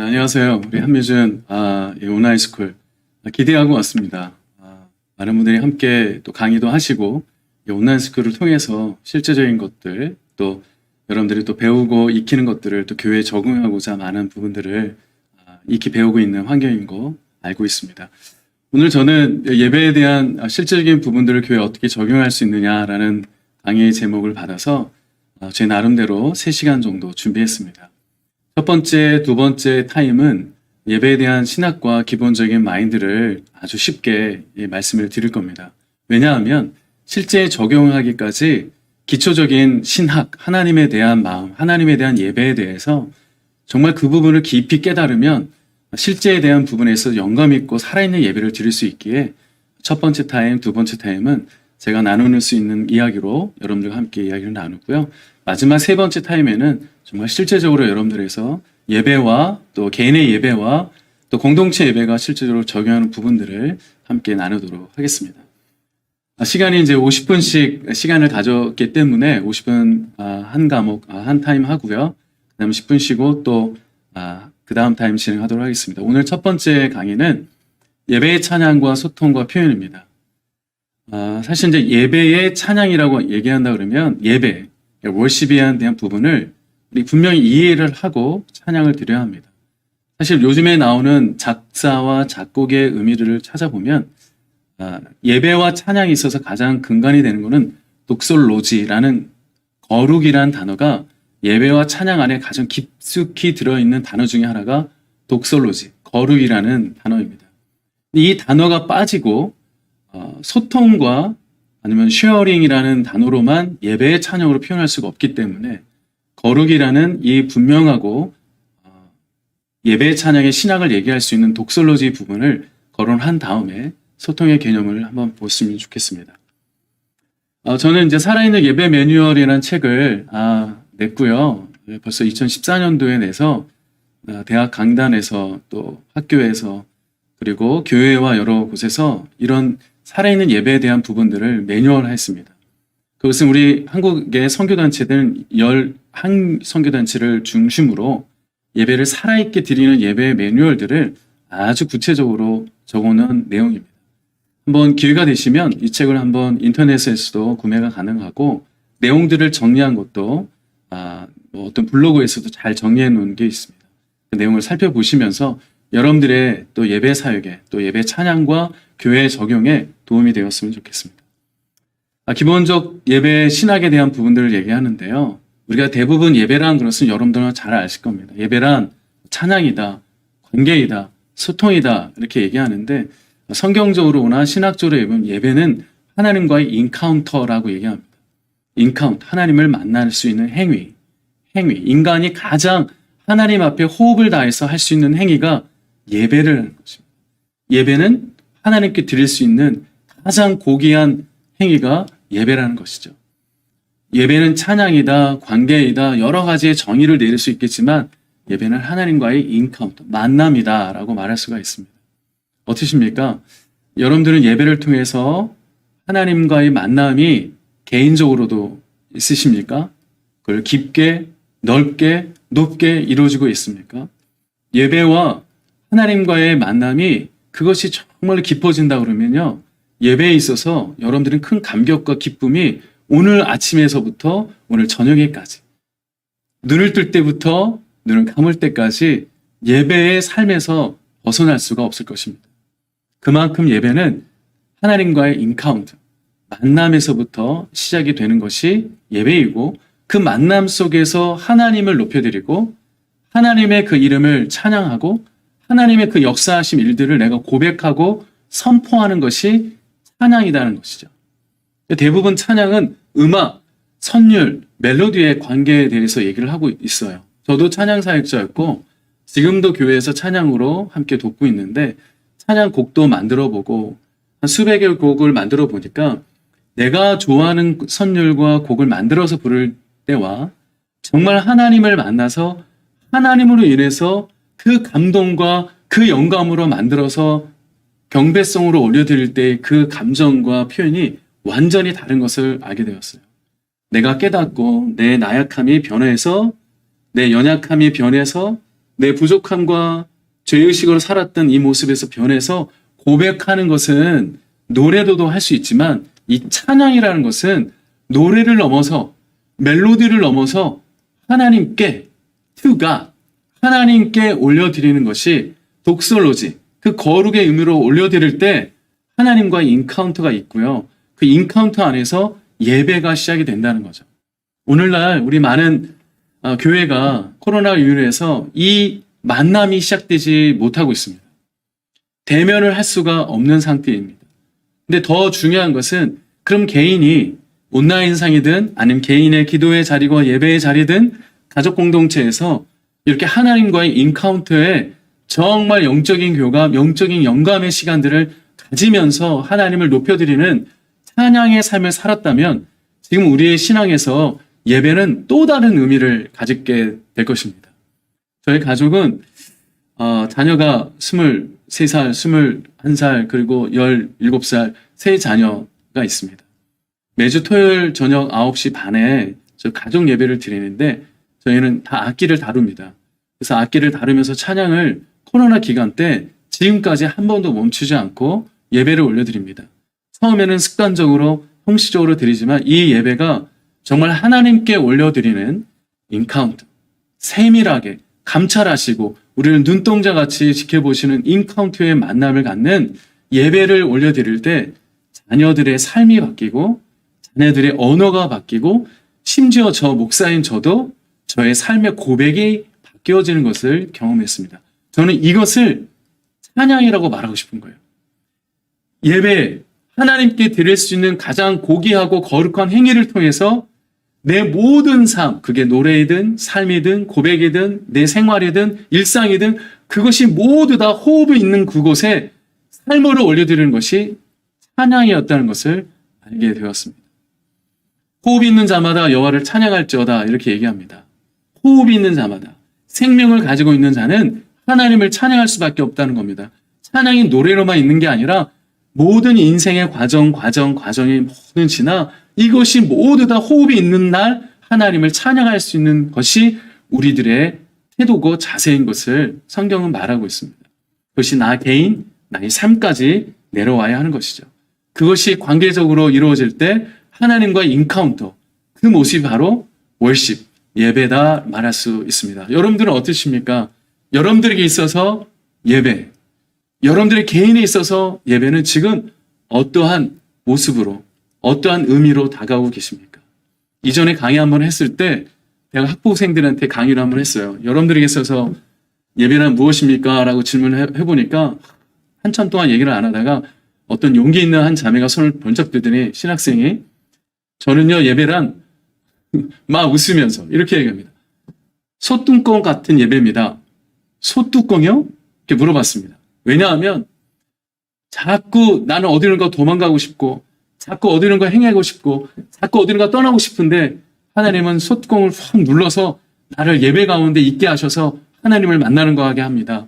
안녕하세요. 우리 한미준 온라인스쿨 기대하고 왔습니다. 많은 분들이 함께 또 강의도 하시고 이 온라인스쿨을 통해서 실제적인 것들 또 여러분들이 또 배우고 익히는 것들을 또 교회에 적응하고자 많은 부분들을 익히 배우고 있는 환경인 거 알고 있습니다. 오늘 저는 예배에 대한 실질적인 부분들을 교회에 어떻게 적용할 수 있느냐라는 강의의 제목을 받아서 제 나름대로 3시간 정도 준비했습니다. 첫 번째, 두 번째 타임은 예배에 대한 신학과 기본적인 마인드를 아주 쉽게 말씀을 드릴 겁니다. 왜냐하면 실제 적용하기까지 기초적인 신학, 하나님에 대한 마음, 하나님에 대한 예배에 대해서 정말 그 부분을 깊이 깨달으면 실제에 대한 부분에서 영감 있고 살아있는 예배를 드릴 수 있기에 첫 번째 타임, 두 번째 타임은 제가 나눌 수 있는 이야기로 여러분들과 함께 이야기를 나누고요. 마지막 세 번째 타임에는 정말 실제적으로 여러분들에서 예배와 또 개인의 예배와 또 공동체 예배가 실제적으로 적용하는 부분들을 함께 나누도록 하겠습니다. 시간이 이제 50분씩 시간을 가졌기 때문에 50분 한 과목, 한 타임 하고요. 그 다음 10분 쉬고 또 그 다음 타임 진행하도록 하겠습니다. 오늘 첫 번째 강의는 예배의 찬양과 소통과 표현입니다. 사실 이제 예배의 찬양이라고 얘기한다 그러면 예배, 월십에 대한 부분을 우리 분명히 이해를 하고 찬양을 드려야 합니다. 사실 요즘에 나오는 작사와 작곡의 의미를 찾아보면 예배와 찬양이 있어서 가장 근간이 되는 것은 독솔로지라는 거룩이라는 단어가 예배와 찬양 안에 가장 깊숙이 들어있는 단어 중에 하나가 독솔로지, 거룩이라는 단어입니다. 이 단어가 빠지고 소통과 아니면 쉐어링이라는 단어로만 예배의 찬양으로 표현할 수가 없기 때문에 거룩이라는 이 분명하고 예배의 찬양의 신학을 얘기할 수 있는 독솔로지 부분을 거론한 다음에 소통의 개념을 한번 보시면 좋겠습니다. 저는 이제 살아있는 예배 매뉴얼이라는 책을 냈고요. 벌써 2014년도에 내서 대학 강단에서 또 학교에서 그리고 교회와 여러 곳에서 이런 살아있는 예배에 대한 부분들을 매뉴얼화했습니다. 그것은 우리 한국의 선교단체들은 11선교단체를 중심으로 예배를 살아있게 드리는 예배의 매뉴얼들을 아주 구체적으로 적어놓은 내용입니다. 한번 기회가 되시면 이 책을 한번 인터넷에서도 구매가 가능하고 내용들을 정리한 것도 어떤 블로그에서도 잘 정리해 놓은 게 있습니다. 그 내용을 살펴보시면서 여러분들의 또 예배 사역에 또 예배 찬양과 교회 적용에 도움이 되었으면 좋겠습니다. 기본적 예배 신학에 대한 부분들을 얘기하는데요. 우리가 대부분 예배란 것은 여러분들은 잘 아실 겁니다. 예배란 찬양이다, 관계이다, 소통이다 이렇게 얘기하는데 성경적으로나 신학적으로 보면 예배는 하나님과의 인카운터라고 얘기합니다. 인카운터, 하나님을 만날 수 있는 행위. 인간이 가장 하나님 앞에 호흡을 다해서 할 수 있는 행위가 예배를 하는 것입니다. 예배는 하나님께 드릴 수 있는 가장 고귀한 행위가 예배라는 것이죠. 예배는 찬양이다, 관계이다, 여러 가지의 정의를 내릴 수 있겠지만 예배는 하나님과의 인카운터, 만남이다 라고 말할 수가 있습니다. 어떠십니까? 여러분들은 예배를 통해서 하나님과의 만남이 개인적으로도 있으십니까? 그걸 깊게, 넓게, 높게 이루어지고 있습니까? 예배와 하나님과의 만남이 그것이 정말 깊어진다 그러면요. 예배에 있어서 여러분들은 큰 감격과 기쁨이 오늘 아침에서부터 오늘 저녁에까지 눈을 뜰 때부터 눈을 감을 때까지 예배의 삶에서 벗어날 수가 없을 것입니다. 그만큼 예배는 하나님과의 인카운트, 만남에서부터 시작이 되는 것이 예배이고 그 만남 속에서 하나님을 높여드리고 하나님의 그 이름을 찬양하고 하나님의 그 역사하심 일들을 내가 고백하고 선포하는 것이 찬양이라는 것이죠. 대부분 찬양은 음악, 선율, 멜로디의 관계에 대해서 얘기를 하고 있어요. 저도 찬양 사역자였고 지금도 교회에서 찬양으로 함께 돕고 있는데 찬양곡도 만들어보고 한 수백 개의 곡을 만들어 보니까 내가 좋아하는 선율과 곡을 만들어서 부를 때와 정말 하나님을 만나서 하나님으로 인해서 그 감동과 그 영감으로 만들어서 경배성으로 올려드릴 때 그 감정과 표현이 완전히 다른 것을 알게 되었어요. 내가 깨닫고 내 나약함이 변해서 내 연약함이 변해서 내 부족함과 죄의식으로 살았던 이 모습에서 변해서 고백하는 것은 노래도 할 수 있지만 이 찬양이라는 것은 노래를 넘어서 멜로디를 넘어서 하나님께 to God, 하나님께 올려드리는 것이 독설로지, 그 거룩의 의미로 올려드릴 때 하나님과의 인카운터가 있고요. 그 인카운터 안에서 예배가 시작이 된다는 거죠. 오늘날 우리 많은 교회가 코로나 이유로 해서 이 만남이 시작되지 못하고 있습니다. 대면을 할 수가 없는 상태입니다. 근데 더 중요한 것은 그럼 개인이 온라인상이든 아니면 개인의 기도의 자리고 예배의 자리든 가족 공동체에서 이렇게 하나님과의 인카운터에 정말 영적인 교감, 영적인 영감의 시간들을 가지면서 하나님을 높여드리는 찬양의 삶을 살았다면 지금 우리의 신앙에서 예배는 또 다른 의미를 가지게 될 것입니다. 저희 가족은 자녀가 23살, 21살, 그리고 17살 세 자녀가 있습니다. 매주 토요일 저녁 9시 반에 저 가족 예배를 드리는데 저희는 다 악기를 다룹니다. 그래서 악기를 다루면서 찬양을 코로나 기간 때 지금까지 한 번도 멈추지 않고 예배를 올려드립니다. 처음에는 습관적으로 형식적으로 드리지만 이 예배가 정말 하나님께 올려드리는 인카운터, 세밀하게 감찰하시고 우리를 눈동자같이 지켜보시는 인카운터의 만남을 갖는 예배를 올려드릴 때 자녀들의 삶이 바뀌고 자녀들의 언어가 바뀌고 심지어 저 목사인 저도 저의 삶의 고백이 바뀌어지는 것을 경험했습니다. 저는 이것을 찬양이라고 말하고 싶은 거예요. 예배, 하나님께 드릴 수 있는 가장 고귀하고 거룩한 행위를 통해서 내 모든 삶, 그게 노래이든 삶이든 고백이든 내 생활이든 일상이든 그것이 모두 다 호흡이 있는 그곳에 삶으로 올려드리는 것이 찬양이었다는 것을 알게 되었습니다. 호흡이 있는 자마다 여호와를 찬양할지어다 이렇게 얘기합니다. 호흡이 있는 자마다 생명을 가지고 있는 자는 하나님을 찬양할 수밖에 없다는 겁니다. 찬양이 노래로만 있는 게 아니라 모든 인생의 과정의 모든 지나 이것이 모두 다 호흡이 있는 날 하나님을 찬양할 수 있는 것이 우리들의 태도고 자세인 것을 성경은 말하고 있습니다. 그것이 나 개인, 나의 삶까지 내려와야 하는 것이죠. 그것이 관계적으로 이루어질 때 하나님과의 인카운터, 그 모습이 바로 월십, 예배다 말할 수 있습니다. 여러분들은 어떠십니까? 여러분들에게 있어서 예배, 여러분들의 개인에 있어서 예배는 지금 어떠한 모습으로, 어떠한 의미로 다가오고 계십니까? 이전에 강의 한번 했을 때 제가 학부생들한테 강의를 한번 했어요. 여러분들에게 있어서 예배는 무엇입니까? 라고 질문을 해보니까 한참 동안 얘기를 안 하다가 어떤 용기 있는 한 자매가 손을 번쩍 들더니 신학생이 저는요 예배란 막 웃으면서 이렇게 얘기합니다. 소뚜껑 같은 예배입니다. 소뚜껑이요? 이렇게 물어봤습니다. 왜냐하면 자꾸 나는 어디론가 도망가고 싶고 자꾸 어디론가 행하고 싶고 자꾸 어디론가 떠나고 싶은데 하나님은 소뚜껑을 확 눌러서 나를 예배 가운데 있게 하셔서 하나님을 만나는 거 하게 합니다.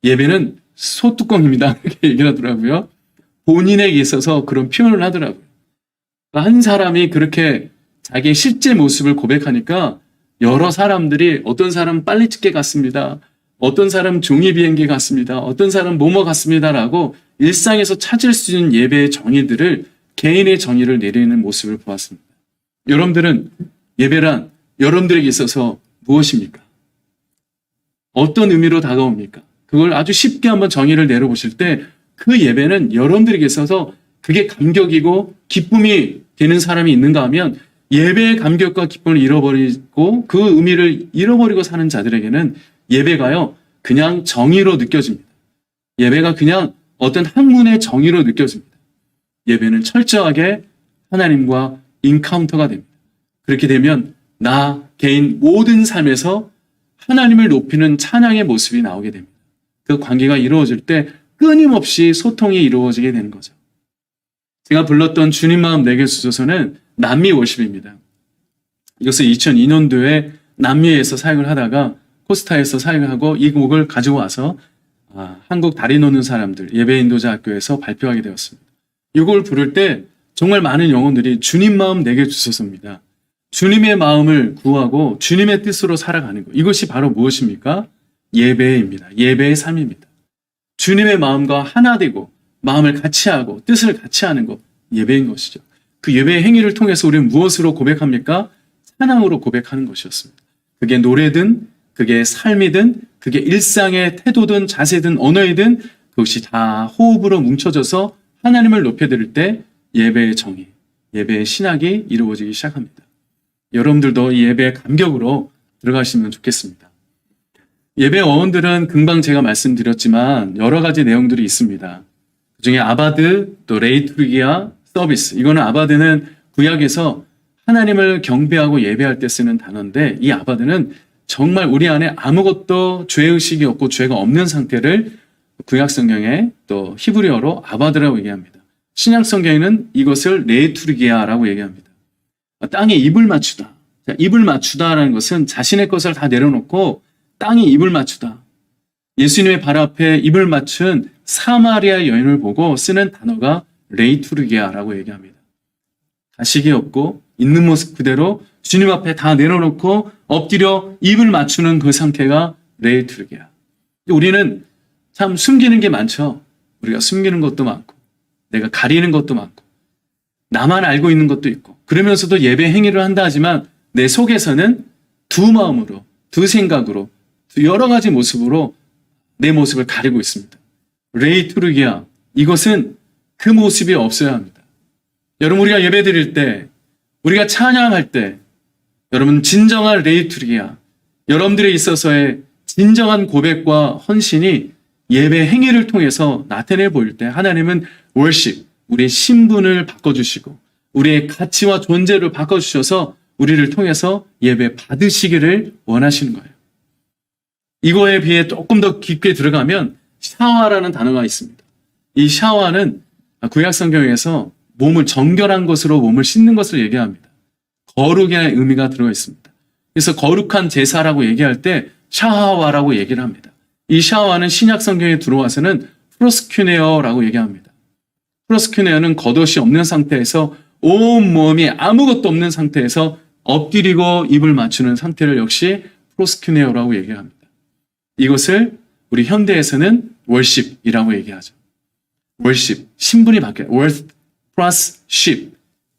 예배는 소뚜껑입니다. 이렇게 얘기를 하더라고요. 본인에게 있어서 그런 표현을 하더라고요. 한 사람이 그렇게 자기의 실제 모습을 고백하니까 여러 사람들이 어떤 사람은 빨리 찍게 갔습니다. 어떤 사람은 종이 비행기 갔습니다. 어떤 사람은 뭐뭐 갔습니다라고 일상에서 찾을 수 있는 예배의 정의들을 개인의 정의를 내리는 모습을 보았습니다. 여러분들은 예배란 여러분들에게 있어서 무엇입니까? 어떤 의미로 다가옵니까? 그걸 아주 쉽게 한번 정의를 내려보실 때 그 예배는 여러분들에게 있어서 그게 감격이고 기쁨이 되는 사람이 있는가 하면 예배의 감격과 기쁨을 잃어버리고 그 의미를 잃어버리고 사는 자들에게는 예배가요 그냥 정의로 느껴집니다. 예배가 그냥 어떤 학문의 정의로 느껴집니다. 예배는 철저하게 하나님과 인카운터가 됩니다. 그렇게 되면 나 개인 모든 삶에서 하나님을 높이는 찬양의 모습이 나오게 됩니다. 그 관계가 이루어질 때 끊임없이 소통이 이루어지게 되는 거죠. 제가 불렀던 주님 마음 내게 주소서는 남미 월십입니다. 이것을 2002년도에 남미에서 사역을 하다가 코스타에서 사역을 하고 이 곡을 가지고 와서 한국 다리 놓는 사람들 예배 인도자 학교에서 발표하게 되었습니다. 이 곡을 부를 때 정말 많은 영혼들이 주님 마음 내게 주소서입니다. 주님의 마음을 구하고 주님의 뜻으로 살아가는 것. 이것이 바로 무엇입니까? 예배입니다. 예배의 삶입니다. 주님의 마음과 하나 되고 마음을 같이 하고 뜻을 같이 하는 것, 예배인 것이죠. 그 예배의 행위를 통해서 우리는 무엇으로 고백합니까? 찬양으로 고백하는 것이었습니다. 그게 노래든 그게 삶이든 그게 일상의 태도든 자세든 언어이든 그것이 다 호흡으로 뭉쳐져서 하나님을 높여드릴 때 예배의 정의, 예배의 신학이 이루어지기 시작합니다. 여러분들도 이 예배의 감격으로 들어가시면 좋겠습니다. 예배 어원들은 금방 제가 말씀드렸지만 여러 가지 내용들이 있습니다. 그중에 아바드, 또 레이투르기아, 서비스. 이거는 아바드는 구약에서 하나님을 경배하고 예배할 때 쓰는 단어인데 이 아바드는 정말 우리 안에 아무것도 죄의식이 없고 죄가 없는 상태를 구약 성경에 또 히브리어로 아바드라고 얘기합니다. 신약 성경에는 이것을 레이투르기아라고 얘기합니다. 땅에 입을 맞추다. 자, 입을 맞추다라는 것은 자신의 것을 다 내려놓고 땅에 입을 맞추다. 예수님의 발 앞에 입을 맞춘 사마리아 여인을 보고 쓰는 단어가 레이투르기아라고 얘기합니다. 가식이 없고 있는 모습 그대로 주님 앞에 다 내려놓고 엎드려 입을 맞추는 그 상태가 레이투르기아. 우리는 참 숨기는 게 많죠. 우리가 숨기는 것도 많고 내가 가리는 것도 많고 나만 알고 있는 것도 있고 그러면서도 예배 행위를 한다 하지만 내 속에서는 두 마음으로 두 생각으로 여러 가지 모습으로 내 모습을 가리고 있습니다. 레이투르기아, 이것은 그 모습이 없어야 합니다. 여러분, 우리가 예배 드릴 때, 우리가 찬양할 때, 여러분 진정한 레이투르기아, 여러분들에 있어서의 진정한 고백과 헌신이 예배 행위를 통해서 나타내 보일 때 하나님은 월십, 우리의 신분을 바꿔주시고 우리의 가치와 존재를 바꿔주셔서 우리를 통해서 예배 받으시기를 원하시는 거예요. 이거에 비해 조금 더 깊게 들어가면 샤와라는 단어가 있습니다. 이 샤와는 구약 성경에서 몸을 정결한 것으로 몸을 씻는 것을 얘기합니다. 거룩의 의미가 들어 있습니다. 그래서 거룩한 제사라고 얘기할 때 샤와라고 얘기를 합니다. 이 샤와는 신약 성경에 들어와서는 프로스큐네어라고 얘기합니다. 프로스큐네어는 겉옷이 없는 상태에서 온 몸이 아무것도 없는 상태에서 엎드리고 입을 맞추는 상태를 역시 프로스큐네어라고 얘기합니다. 이것을 우리 현대에서는 월십이라고 얘기하죠. 월십, 신분이 바뀌어요. worth plus ship,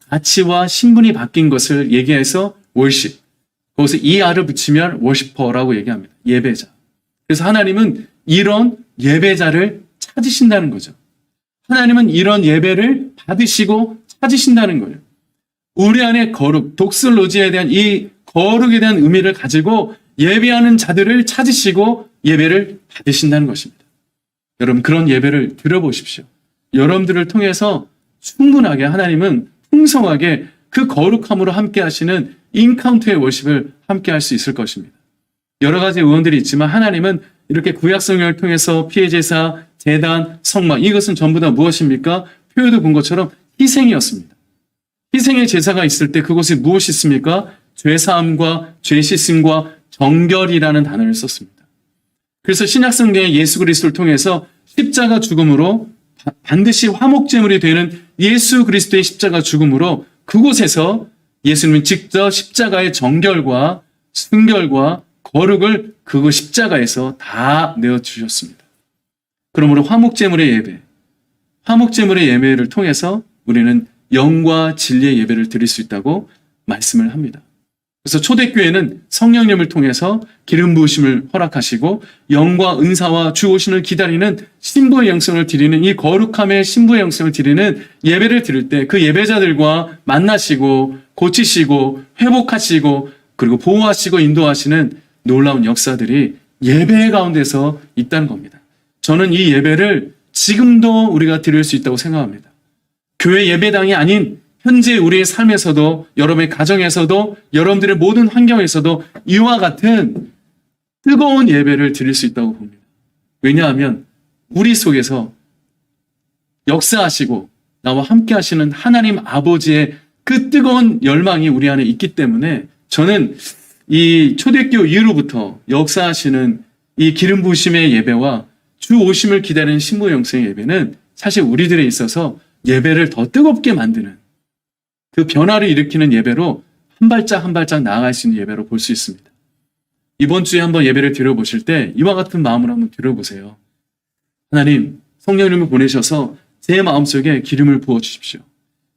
가치와 신분이 바뀐 것을 얘기해서 월십. 거기서 ER을 붙이면 워시퍼라고 얘기합니다. 예배자. 그래서 하나님은 이런 예배자를 찾으신다는 거죠. 하나님은 이런 예배를 받으시고 찾으신다는 거예요. 우리 안에 거룩, 독슬로지에 대한 이 거룩에 대한 의미를 가지고 예배하는 자들을 찾으시고 예배를 받으신다는 것입니다. 여러분, 그런 예배를 들어보십시오. 여러분들을 통해서 충분하게 하나님은 풍성하게 그 거룩함으로 함께 하시는 인카운트의 워십을 함께 할 수 있을 것입니다. 여러 가지 의원들이 있지만 하나님은 이렇게 구약 성경을 통해서 피해 제사, 제단, 성막, 이것은 전부 다 무엇입니까? 표에도 본 것처럼 희생이었습니다. 희생의 제사가 있을 때 그것이 무엇이 있습니까? 죄사함과 죄씻음과 정결이라는 단어를 썼습니다. 그래서 신약성경에 예수 그리스도를 통해서 십자가 죽음으로 반드시 화목제물이 되는 예수 그리스도의 십자가 죽음으로 그곳에서 예수님은 직접 십자가의 정결과 순결과 거룩을 그곳 십자가에서 다 내어주셨습니다. 그러므로 화목제물의 예배, 화목제물의 예배를 통해서 우리는 영과 진리의 예배를 드릴 수 있다고 말씀을 합니다. 그래서 초대교회는 성령님을 통해서 기름 부으심을 허락하시고 영과 은사와 주 오심을 기다리는 신부의 영성을 드리는 이 거룩함의 신부의 영성을 드리는 예배를 드릴 때 그 예배자들과 만나시고 고치시고 회복하시고 그리고 보호하시고 인도하시는 놀라운 역사들이 예배 가운데서 있다는 겁니다. 저는 이 예배를 지금도 우리가 드릴 수 있다고 생각합니다. 교회 예배당이 아닌 현재 우리의 삶에서도 여러분의 가정에서도 여러분들의 모든 환경에서도 이와 같은 뜨거운 예배를 드릴 수 있다고 봅니다. 왜냐하면 우리 속에서 역사하시고 나와 함께 하시는 하나님 아버지의 그 뜨거운 열망이 우리 안에 있기 때문에 저는 이 초대교회 이후로부터 역사하시는 이 기름 부으심의 예배와 주 오심을 기다리는 신부 영성의 예배는 사실 우리들에 있어서 예배를 더 뜨겁게 만드는 그 변화를 일으키는 예배로 한 발짝 한 발짝 나아갈 수 있는 예배로 볼 수 있습니다. 이번 주에 한번 예배를 드려보실 때 이와 같은 마음을 한번 드려보세요. 하나님, 성령님을 보내셔서 제 마음속에 기름을 부어주십시오.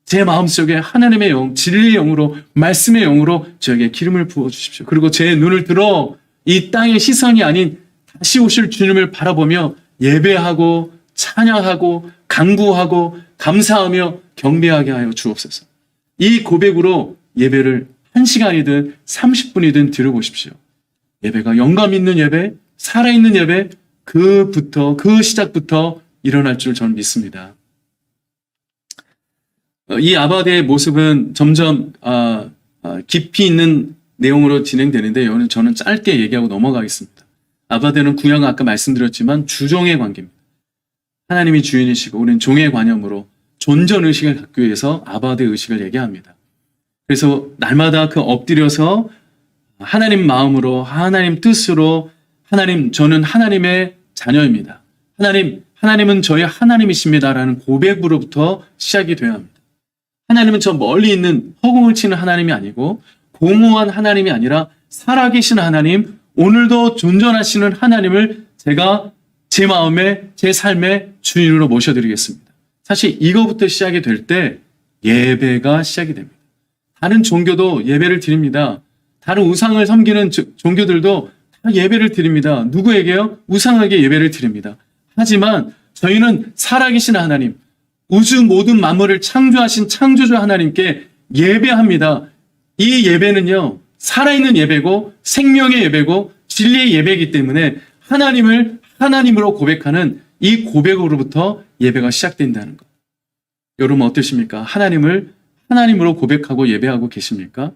제 마음속에 하나님의 영, 진리의 영으로, 말씀의 영으로 저에게 기름을 부어주십시오. 그리고 제 눈을 들어 이 땅의 시선이 아닌 다시 오실 주님을 바라보며 예배하고 찬양하고 간구하고 감사하며 경배하게 하여 주옵소서. 이 고백으로 예배를 1시간이든 30분이든 드려보십시오. 예배가 영감 있는 예배, 살아있는 예배, 그 시작부터 일어날 줄 저는 믿습니다. 이 아바데의 모습은 점점 깊이 있는 내용으로 진행되는데 저는 짧게 얘기하고 넘어가겠습니다. 아바데는 구약 아까 말씀드렸지만 주종의 관계입니다. 하나님이 주인이시고 우리는 종의 관념으로 존전 의식을 갖기 위해서 아바데 의식을 얘기합니다. 그래서 날마다 그 엎드려서 하나님 마음으로, 하나님 뜻으로, 하나님, 저는 하나님의 자녀입니다. 하나님은 저의 하나님이십니다라는 고백으로부터 시작이 되어야 합니다. 하나님은 저 멀리 있는 허공을 치는 하나님이 아니고 공허한 하나님이 아니라 살아계신 하나님, 오늘도 존전하시는 하나님을 제가 제 마음에, 제 삶의 주인으로 모셔드리겠습니다. 사실 이거부터 시작이 될 때 예배가 시작이 됩니다. 다른 종교도 예배를 드립니다. 다른 우상을 섬기는 종교들도 다 예배를 드립니다. 누구에게요? 우상에게 예배를 드립니다. 하지만 저희는 살아계신 하나님, 우주 모든 만물을 창조하신 창조주 하나님께 예배합니다. 이 예배는요, 살아있는 예배고 생명의 예배고 진리의 예배이기 때문에 하나님을 하나님으로 고백하는 이 고백으로부터 예배가 시작된다는 것. 여러분 어떠십니까? 하나님을 하나님으로 고백하고 예배하고 계십니까?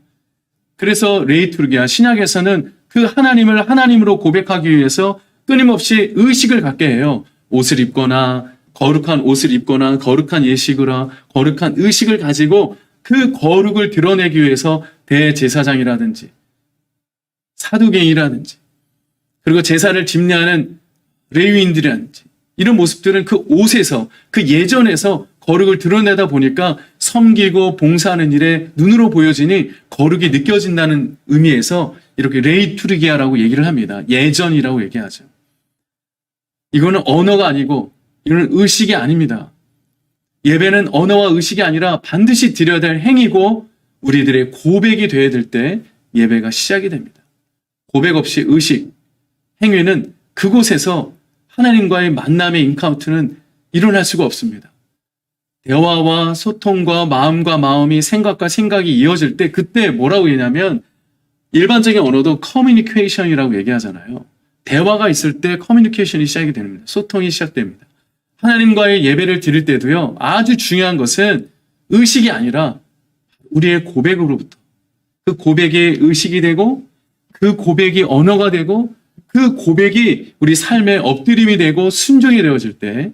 그래서 레이투르기아 신약에서는 그 하나님을 하나님으로 고백하기 위해서 끊임없이 의식을 갖게 해요. 옷을 입거나 거룩한 옷을 입거나 거룩한 예식이나 거룩한 의식을 가지고 그 거룩을 드러내기 위해서 대제사장이라든지 사두개인이라든지 그리고 제사를 집례하는 레위인들이라든지 이런 모습들은 그 옷에서 그 예전에서 거룩을 드러내다 보니까 섬기고 봉사하는 일에 눈으로 보여지니 거룩이 느껴진다는 의미에서 이렇게 레이투르기아라고 얘기를 합니다. 예전이라고 얘기하죠. 이거는 언어가 아니고 이거는 의식이 아닙니다. 예배는 언어와 의식이 아니라 반드시 드려야 될 행위고 우리들의 고백이 되어야 될 때 예배가 시작이 됩니다. 고백 없이 의식, 행위는 그곳에서 하나님과의 만남의 인카운트는 일어날 수가 없습니다. 대화와 소통과 마음과 마음이 생각과 생각이 이어질 때 그때 뭐라고 얘기냐면 일반적인 언어도 커뮤니케이션이라고 얘기하잖아요. 대화가 있을 때 커뮤니케이션이 시작이 됩니다. 소통이 시작됩니다. 하나님과의 예배를 드릴 때도요. 아주 중요한 것은 의식이 아니라 우리의 고백으로부터 그 고백이 의식이 되고 그 고백이 언어가 되고 그 고백이 우리 삶의 엎드림이 되고 순종이 되어질 때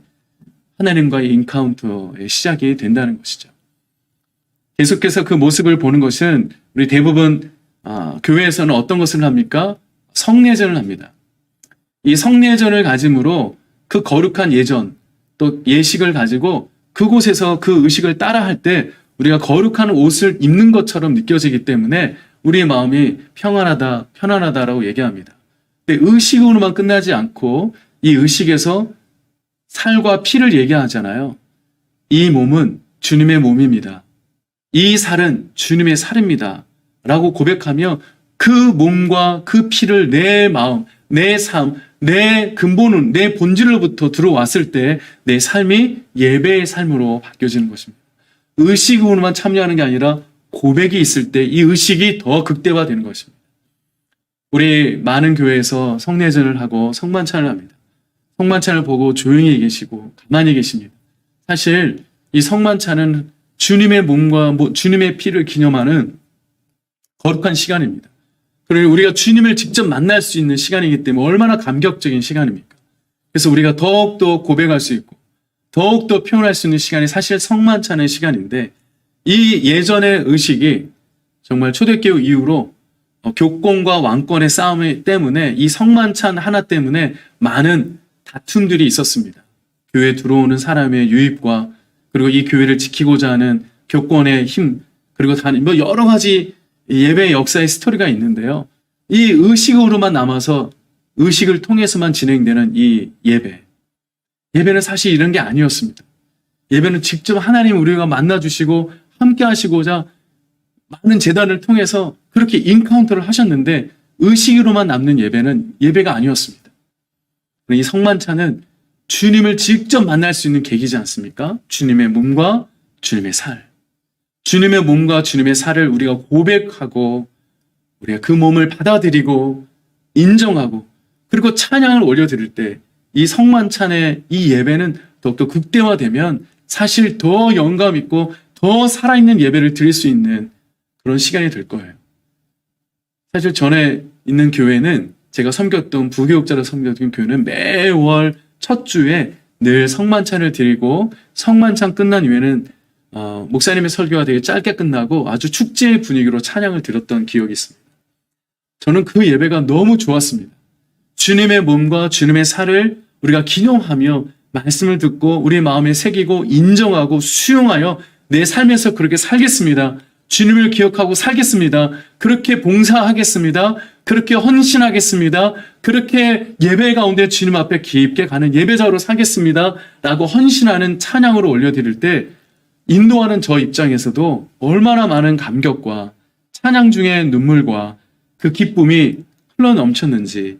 하나님과의 인카운터의 시작이 된다는 것이죠. 계속해서 그 모습을 보는 것은 우리 대부분 교회에서는 어떤 것을 합니까? 성례전을 합니다. 이 성례전을 가짐으로 그 거룩한 예전 또 예식을 가지고 그곳에서 그 의식을 따라할 때 우리가 거룩한 옷을 입는 것처럼 느껴지기 때문에 우리의 마음이 편안하다라고 얘기합니다. 근데 의식으로만 끝나지 않고 이 의식에서 살과 피를 얘기하잖아요. 이 몸은 주님의 몸입니다. 이 살은 주님의 살입니다. 라고 고백하며 그 몸과 그 피를 내 마음, 내 삶, 내 근본은 내 본질로부터 들어왔을 때 내 삶이 예배의 삶으로 바뀌어지는 것입니다. 의식으로만 참여하는 게 아니라 고백이 있을 때 이 의식이 더 극대화되는 것입니다. 우리 많은 교회에서 성례전을 하고 성만찬을 합니다. 성만찬을 보고 조용히 계시고 가만히 계십니다. 사실 이 성만찬은 주님의 몸과 주님의 피를 기념하는 거룩한 시간입니다. 그리고 우리가 주님을 직접 만날 수 있는 시간이기 때문에 얼마나 감격적인 시간입니까? 그래서 우리가 더욱더 고백할 수 있고 더욱더 표현할 수 있는 시간이 사실 성만찬의 시간인데 이 예전의 의식이 정말 초대교회 이후로 교권과 왕권의 싸움 때문에 이 성만찬 하나 때문에 많은 다툼들이 있었습니다. 교회에 들어오는 사람의 유입과 그리고 이 교회를 지키고자 하는 교권의 힘 그리고 여러 가지 예배의 역사의 스토리가 있는데요. 이 의식으로만 남아서 의식을 통해서만 진행되는 이 예배. 예배는 사실 이런 게 아니었습니다. 예배는 직접 하나님 우리가 만나주시고 함께 하시고자 많은 제단을 통해서 그렇게 인카운터를 하셨는데 의식으로만 남는 예배는 예배가 아니었습니다. 이 성만찬은 주님을 직접 만날 수 있는 계기지 않습니까? 주님의 몸과 주님의 살. 주님의 몸과 주님의 살을 우리가 고백하고 우리가 그 몸을 받아들이고 인정하고 그리고 찬양을 올려드릴 때 이 성만찬의 이 예배는 더욱더 극대화되면 사실 더 영감 있고 더 살아있는 예배를 드릴 수 있는 그런 시간이 될 거예요. 사실 전에 있는 교회는 제가 섬겼던 부교육자로 섬겼던 교회는 매월 첫 주에 늘 성만찬을 드리고 성만찬 끝난 이후에는 목사님의 설교가 되게 짧게 끝나고 아주 축제의 분위기로 찬양을 드렸던 기억이 있습니다. 저는 그 예배가 너무 좋았습니다. 주님의 몸과 주님의 살을 우리가 기념하며 말씀을 듣고 우리 마음에 새기고 인정하고 수용하여 내 삶에서 그렇게 살겠습니다. 주님을 기억하고 살겠습니다. 그렇게 봉사하겠습니다. 그렇게 헌신하겠습니다. 그렇게 예배 가운데 주님 앞에 깊게 가는 예배자로 살겠습니다. 라고 헌신하는 찬양으로 올려드릴 때 인도하는 저 입장에서도 얼마나 많은 감격과 찬양 중에 눈물과 그 기쁨이 흘러 넘쳤는지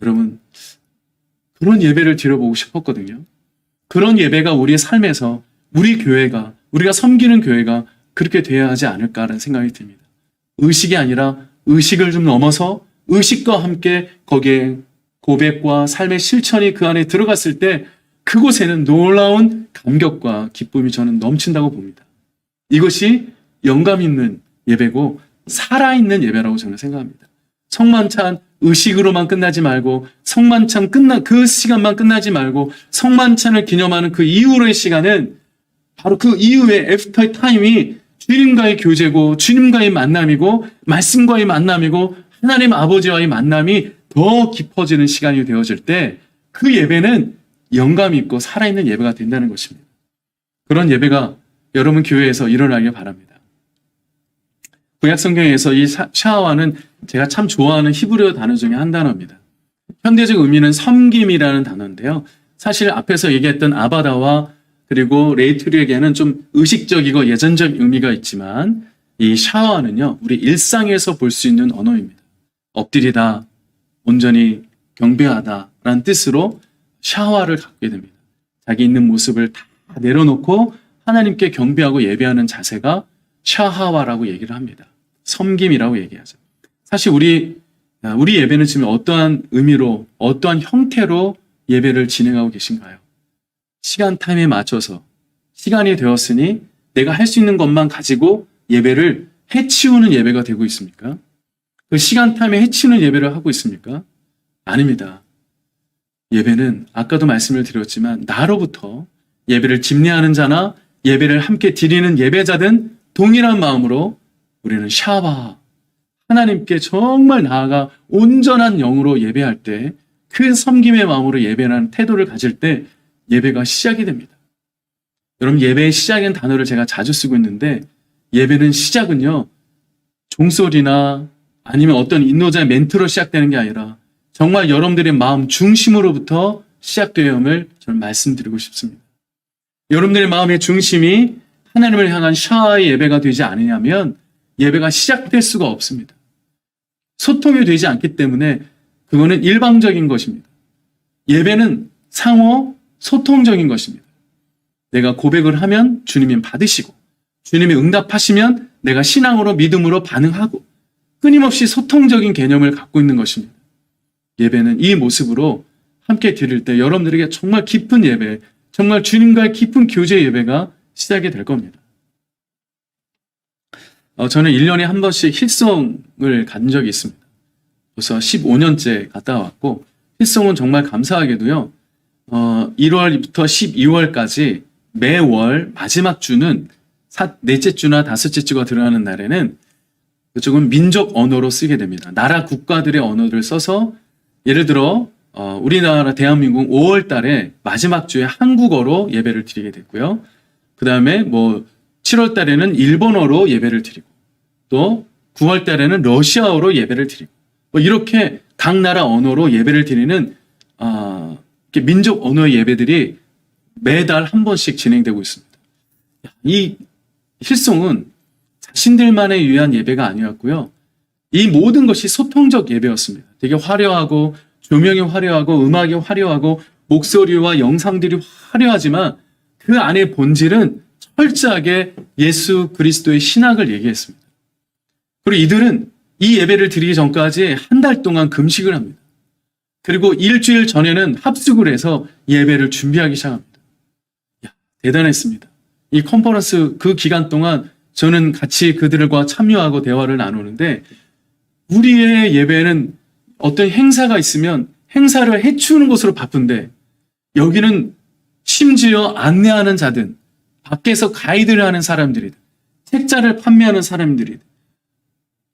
여러분 그런 예배를 드려보고 싶었거든요. 그런 예배가 우리의 삶에서 우리 교회가 우리가 섬기는 교회가 그렇게 돼야 하지 않을까라는 생각이 듭니다. 의식이 아니라 의식을 좀 넘어서 의식과 함께 거기에 고백과 삶의 실천이 그 안에 들어갔을 때 그곳에는 놀라운 감격과 기쁨이 저는 넘친다고 봅니다. 이것이 영감 있는 예배고 살아있는 예배라고 저는 생각합니다. 성만찬 의식으로만 끝나지 말고 성만찬 그 시간만 끝나지 말고 성만찬을 기념하는 그 이후로의 시간은 바로 그 이후의 애프터 타임이 주님과의 교제고 주님과의 만남이고 말씀과의 만남이고 하나님 아버지와의 만남이 더 깊어지는 시간이 되어질 때 그 예배는 영감 있고 살아있는 예배가 된다는 것입니다. 그런 예배가 여러분 교회에서 일어나길 바랍니다. 구약 성경에서 이 샤와는 제가 참 좋아하는 히브리어 단어 중에 한 단어입니다. 현대적 의미는 섬김이라는 단어인데요. 사실 앞에서 얘기했던 아바다와 그리고 레이트리에게는 좀 의식적이고 예전적 의미가 있지만 이 샤와는요, 우리 일상에서 볼 수 있는 언어입니다. 엎드리다, 온전히 경배하다라는 뜻으로 샤와를 갖게 됩니다. 자기 있는 모습을 다 내려놓고 하나님께 경배하고 예배하는 자세가 샤하와라고 얘기를 합니다. 섬김이라고 얘기하죠. 사실 우리 예배는 지금 어떠한 의미로, 어떠한 형태로 예배를 진행하고 계신가요? 시간 타임에 맞춰서 시간이 되었으니 내가 할 수 있는 것만 가지고 예배를 해치우는 예배가 되고 있습니까? 그 시간 타임에 해치우는 예배를 하고 있습니까? 아닙니다. 예배는 아까도 말씀을 드렸지만 나로부터 예배를 집례하는 자나 예배를 함께 드리는 예배자든 동일한 마음으로 우리는 샤바 하나님께 정말 나아가 온전한 영으로 예배할 때 그 섬김의 마음으로 예배하는 태도를 가질 때 예배가 시작이 됩니다. 여러분 예배의 시작인 단어를 제가 자주 쓰고 있는데 예배는 시작은요 종소리나 아니면 어떤 인도자의 멘트로 시작되는 게 아니라 정말 여러분들의 마음 중심으로부터 시작되어야 함을 저는 말씀드리고 싶습니다. 여러분들의 마음의 중심이 하나님을 향한 샤와의 예배가 되지 않으냐면 예배가 시작될 수가 없습니다. 소통이 되지 않기 때문에 그거는 일방적인 것입니다. 예배는 상호 소통적인 것입니다. 내가 고백을 하면 주님이 받으시고 주님이 응답하시면 내가 신앙으로 믿음으로 반응하고 끊임없이 소통적인 개념을 갖고 있는 것입니다. 예배는 이 모습으로 함께 드릴 때 여러분들에게 정말 깊은 예배, 정말 주님과의 깊은 교제 예배가 시작이 될 겁니다. 저는 1년에 한 번씩 힐송을 간 적이 있습니다. 벌써 15년째 갔다 왔고 힐송은 정말 감사하게도요. 1월부터 12월까지 매월 마지막 주는 넷째 주나 다섯째 주가 들어가는 날에는 그쪽은 민족 언어로 쓰게 됩니다. 나라 국가들의 언어를 써서 예를 들어 우리나라 대한민국 5월 달에 마지막 주에 한국어로 예배를 드리게 됐고요. 그 다음에 7월 달에는 일본어로 예배를 드리고 또 9월 달에는 러시아어로 예배를 드리고 뭐 이렇게 각 나라 언어로 예배를 드리는 이렇게 민족 언어의 예배들이 매달 한 번씩 진행되고 있습니다. 이 힐송은 자신들만을 위한 예배가 아니었고요. 이 모든 것이 소통적 예배였습니다. 되게 화려하고 조명이 화려하고 음악이 화려하고 목소리와 영상들이 화려하지만 그 안의 본질은 철저하게 예수 그리스도의 신학을 얘기했습니다. 그리고 이들은 이 예배를 드리기 전까지 한 달 동안 금식을 합니다. 그리고 일주일 전에는 합숙을 해서 예배를 준비하기 시작합니다. 대단했습니다. 이 컨퍼런스 그 기간 동안 저는 같이 그들과 참여하고 대화를 나누는데 우리의 예배는 어떤 행사가 있으면 행사를 해치우는 것으로 바쁜데 여기는 심지어 안내하는 자든 밖에서 가이드를 하는 사람들이든 책자를 판매하는 사람들이든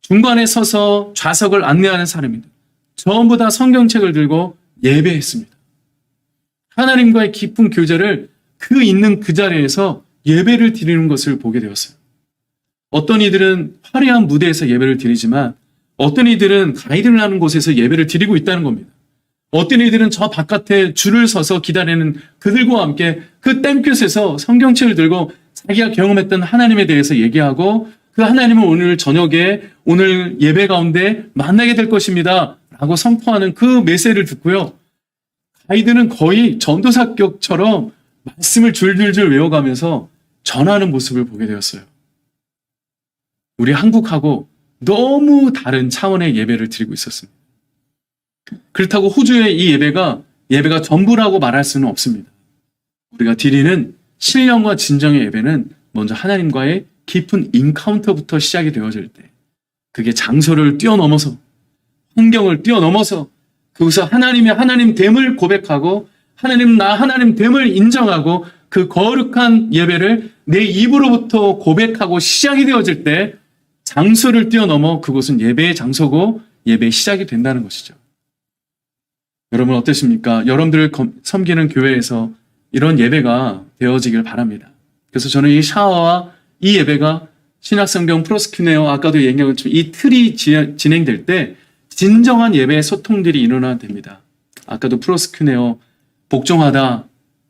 중간에 서서 좌석을 안내하는 사람이든 전부 다 성경책을 들고 예배했습니다. 하나님과의 깊은 교제를 그 있는 그 자리에서 예배를 드리는 것을 보게 되었어요. 어떤 이들은 화려한 무대에서 예배를 드리지만 어떤 이들은 가이드를 하는 곳에서 예배를 드리고 있다는 겁니다. 어떤 이들은 저 바깥에 줄을 서서 기다리는 그들과 함께 그 땡볕에서 성경책을 들고 자기가 경험했던 하나님에 대해서 얘기하고 그 하나님을 오늘 저녁에 오늘 예배 가운데 만나게 될 것입니다 라고 선포하는 그 메시지를 듣고요. 가이드는 거의 전도사격처럼 말씀을 줄줄줄 외워가면서 전하는 모습을 보게 되었어요. 우리 한국하고 너무 다른 차원의 예배를 드리고 있었습니다. 그렇다고 호주의 이 예배가 전부라고 말할 수는 없습니다. 우리가 드리는 신령과 진정의 예배는 먼저 하나님과의 깊은 인카운터부터 시작이 되어질 때 그게 장소를 뛰어넘어서 환경을 뛰어넘어서 그곳에서 하나님의 하나님됨을 고백하고 하나님됨을 인정하고 그 거룩한 예배를 내 입으로부터 고백하고 시작이 되어질 때 장소를 뛰어넘어 그곳은 예배의 장소고 예배의 시작이 된다는 것이죠. 여러분 어떠십니까? 여러분들을 섬기는 교회에서 이런 예배가 되어지길 바랍니다. 그래서 저는 이 샤워와 이 예배가 신약성경 프로스큐네어 아까도 얘기한 것처럼 이 틀이 진행될 때 진정한 예배의 소통들이 일어나야 됩니다. 아까도 프로스큐네어 복종하다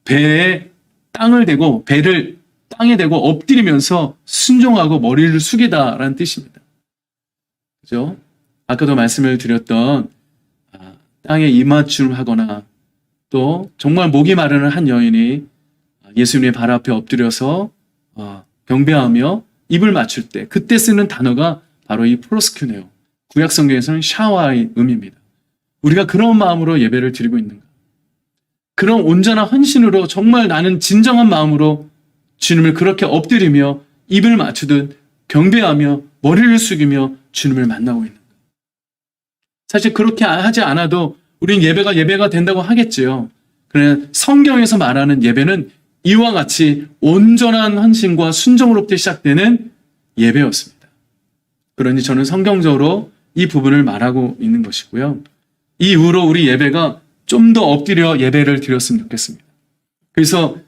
배에 땅을 대고 배를 땅에 대고 엎드리면서 순종하고 머리를 숙이다라는 뜻입니다. 그죠? 아까도 말씀을 드렸던 땅에 입맞춤을 하거나 또 정말 목이 마르는 한 여인이 예수님의 발 앞에 엎드려서 경배하며 입을 맞출 때 그때 쓰는 단어가 바로 이 프로스큐네오, 구약 성경에서는 샤와의 의미입니다. 우리가 그런 마음으로 예배를 드리고 있는가? 그런 온전한 헌신으로 정말 나는 진정한 마음으로 주님을 그렇게 엎드리며 입을 맞추듯 경배하며 머리를 숙이며 주님을 만나고 있는가? 사실 그렇게 하지 않아도 우린 예배가 된다고 하겠지요. 그러나 성경에서 말하는 예배는 이와 같이 온전한 헌신과 순종으로부터 시작되는 예배였습니다. 그러니 저는 성경적으로 이 부분을 말하고 있는 것이고요. 이 이후로 우리 예배가 좀 더 엎드려 예배를 드렸으면 좋겠습니다. 그래서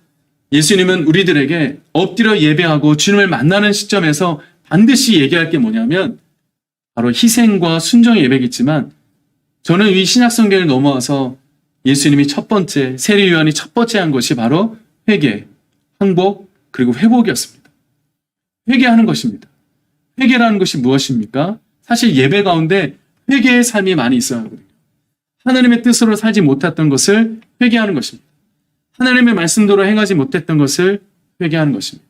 예수님은 우리들에게 엎드려 예배하고 주님을 만나는 시점에서 반드시 얘기할 게 뭐냐면 바로 희생과 순종의 예배겠지만 저는 이 신약성경을 넘어와서 예수님이 첫 번째, 세례 요한이 첫 번째 한 것이 바로 회개, 항복, 그리고 회복이었습니다. 회개하는 것입니다. 회개라는 것이 무엇입니까? 사실 예배 가운데 회개의 삶이 많이 있어야 하거든요. 하나님의 뜻으로 살지 못했던 것을 회개하는 것입니다. 하나님의 말씀대로 행하지 못했던 것을 회개하는 것입니다.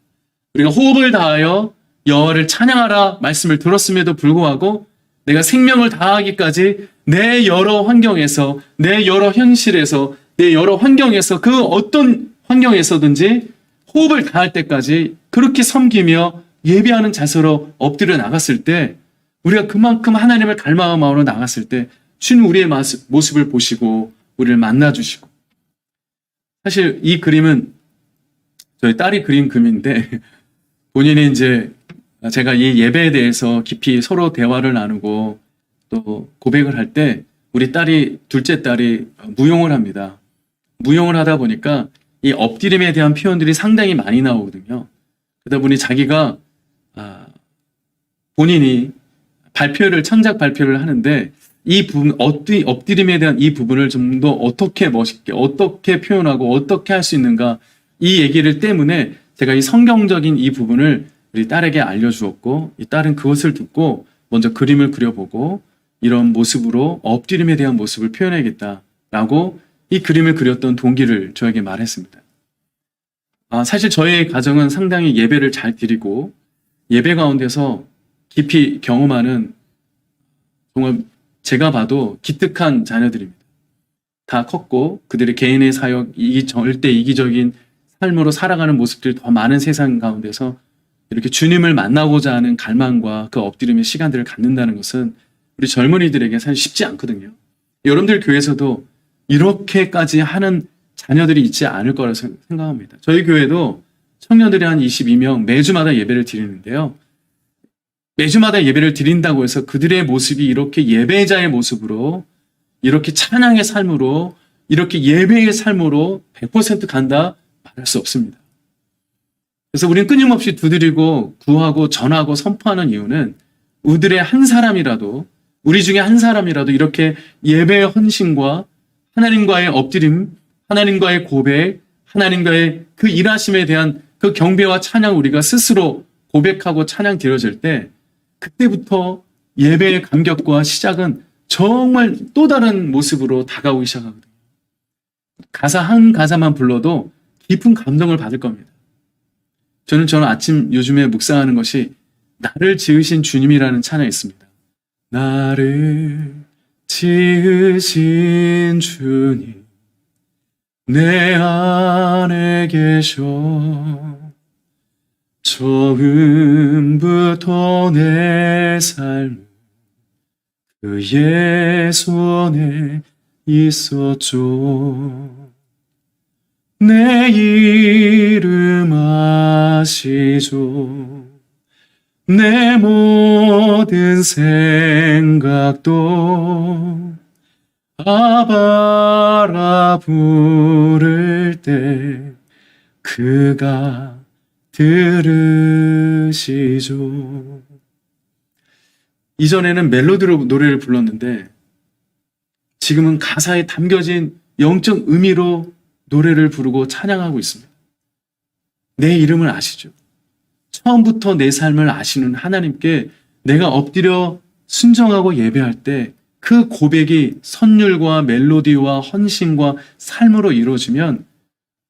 우리가 호흡을 다하여 여호와를 찬양하라 말씀을 들었음에도 불구하고 내가 생명을 다하기까지 내 여러 환경에서, 내 여러 현실에서, 내 여러 환경에서 그 어떤 환경에서든지 호흡을 다할 때까지 그렇게 섬기며 예배하는 자세로 엎드려 나갔을 때 우리가 그만큼 하나님을 닮아가는 마음으로 나갔을 때 주님 우리의 모습을 보시고 우리를 만나주시고 사실 이 그림은 저희 딸이 그린 그림인데 본인이 이제 제가 이 예배에 대해서 깊이 서로 대화를 나누고 또 고백을 할 때 우리 딸이 둘째 딸이 무용을 합니다. 무용을 하다 보니까 이 엎드림에 대한 표현들이 상당히 많이 나오거든요. 그러다 보니 자기가 본인이 창작 발표를 하는데 이 부분, 엎드림에 대한 이 부분을 좀 더 어떻게 멋있게, 어떻게 표현하고 어떻게 할 수 있는가, 이 얘기를 때문에 제가 이 성경적인 이 부분을 우리 딸에게 알려주었고, 이 딸은 그것을 듣고 먼저 그림을 그려보고 이런 모습으로 엎드림에 대한 모습을 표현해야겠다라고 이 그림을 그렸던 동기를 저에게 말했습니다. 사실 저희 가정은 상당히 예배를 잘 드리고 예배 가운데서 깊이 경험하는 정말 제가 봐도 기특한 자녀들입니다. 다 컸고 그들의 개인의 사역, 절대 이기적인 삶으로 살아가는 모습들이 더 많은 세상 가운데서 이렇게 주님을 만나고자 하는 갈망과 그 엎드림의 시간들을 갖는다는 것은 우리 젊은이들에게 사실 쉽지 않거든요. 여러분들 교회에서도 이렇게까지 하는 자녀들이 있지 않을 거라 생각합니다. 저희 교회도 청년들이 한 22명 매주마다 예배를 드리는데요. 매주마다 예배를 드린다고 해서 그들의 모습이 이렇게 예배자의 모습으로, 이렇게 찬양의 삶으로, 이렇게 예배의 삶으로 100% 간다 말할 수 없습니다. 그래서 우리는 끊임없이 두드리고 구하고 전하고 선포하는 이유는 우리들의 한 사람이라도, 우리 중에 한 사람이라도 이렇게 예배의 헌신과 하나님과의 엎드림, 하나님과의 고백, 하나님과의 그 일하심에 대한 그 경배와 찬양 우리가 스스로 고백하고 찬양 드려질 때 그때부터 예배의 감격과 시작은 정말 또 다른 모습으로 다가오기 시작하거든요. 가사 한 가사만 불러도 깊은 감동을 받을 겁니다. 저는 아침 요즘에 묵상하는 것이 나를 지으신 주님이라는 찬양이 있습니다. 나를 지으신 주님 내 안에 계셔 처음부터 내 삶 그의 손에 있었죠. 내 이름 아시죠. 내 모든 생각도 아바라 부를 때 그가 들으시죠. 이전에는 멜로디로 노래를 불렀는데 지금은 가사에 담겨진 영적 의미로 노래를 부르고 찬양하고 있습니다. 내 이름을 아시죠? 처음부터 내 삶을 아시는 하나님께 내가 엎드려 순종하고 예배할 때 그 고백이 선율과 멜로디와 헌신과 삶으로 이루어지면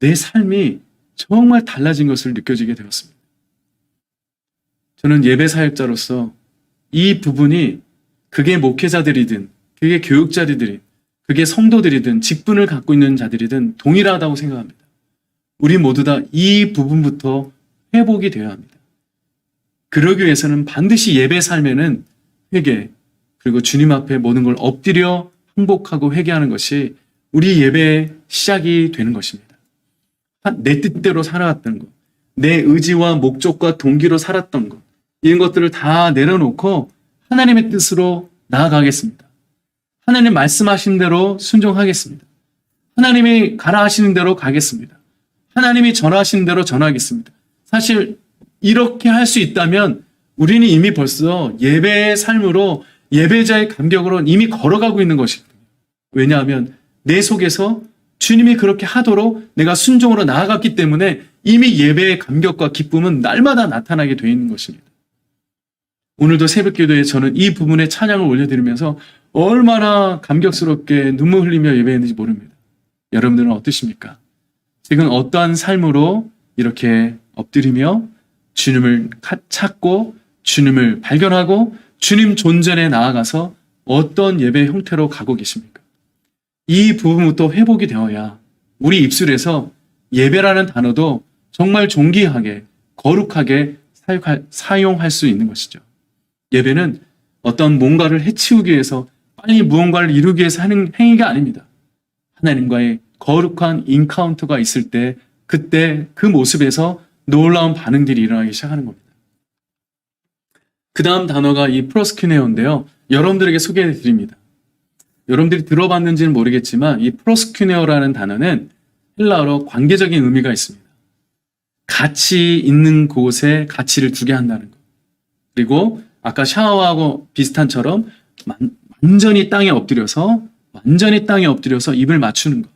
내 삶이 정말 달라진 것을 느껴지게 되었습니다. 저는 예배 사역자로서 이 부분이 그게 목회자들이든 그게 교육자들이든 그게 성도들이든 직분을 갖고 있는 자들이든 동일하다고 생각합니다. 우리 모두 다 이 부분부터 회복이 되어야 합니다. 그러기 위해서는 반드시 예배 삶에는 회개, 그리고 주님 앞에 모든 걸 엎드려 항복하고 회개하는 것이 우리 예배의 시작이 되는 것입니다. 내 뜻대로 살아왔던 것, 내 의지와 목적과 동기로 살았던 것, 이런 것들을 다 내려놓고 하나님의 뜻으로 나아가겠습니다. 하나님 말씀하신 대로 순종하겠습니다. 하나님이 가라 하시는 대로 가겠습니다. 하나님이 전하시는 대로 전하겠습니다. 사실 이렇게 할 수 있다면 우리는 이미 벌써 예배의 삶으로 예배자의 감격으로 이미 걸어가고 있는 것이거든요. 왜냐하면 내 속에서 주님이 그렇게 하도록 내가 순종으로 나아갔기 때문에 이미 예배의 감격과 기쁨은 날마다 나타나게 되어 있는 것입니다. 오늘도 새벽기도에 저는 이 부분에 찬양을 올려드리면서 얼마나 감격스럽게 눈물 흘리며 예배했는지 모릅니다. 여러분들은 어떠십니까? 지금 어떠한 삶으로 이렇게 엎드리며 주님을 찾고 주님을 발견하고 주님 존전에 나아가서 어떤 예배 형태로 가고 계십니까? 이 부분부터 회복이 되어야 우리 입술에서 예배라는 단어도 정말 존귀하게 거룩하게 사용할 수 있는 것이죠. 예배는 어떤 뭔가를 해치우기 위해서 빨리 무언가를 이루기 위해서 하는 행위가 아닙니다. 하나님과의 거룩한 인카운터가 있을 때 그때 그 모습에서 놀라운 반응들이 일어나기 시작하는 겁니다. 그 다음 단어가 이 프로스큐네어인데요. 여러분들에게 소개해 드립니다. 여러분들이 들어봤는지는 모르겠지만 이 프로스큐네어라는 단어는 헬라어로 관계적인 의미가 있습니다. 가치 있는 곳에 가치를 두게 한다는 것. 그리고 아까 샤워하고 비슷한처럼 완전히 땅에 엎드려서 입을 맞추는 것.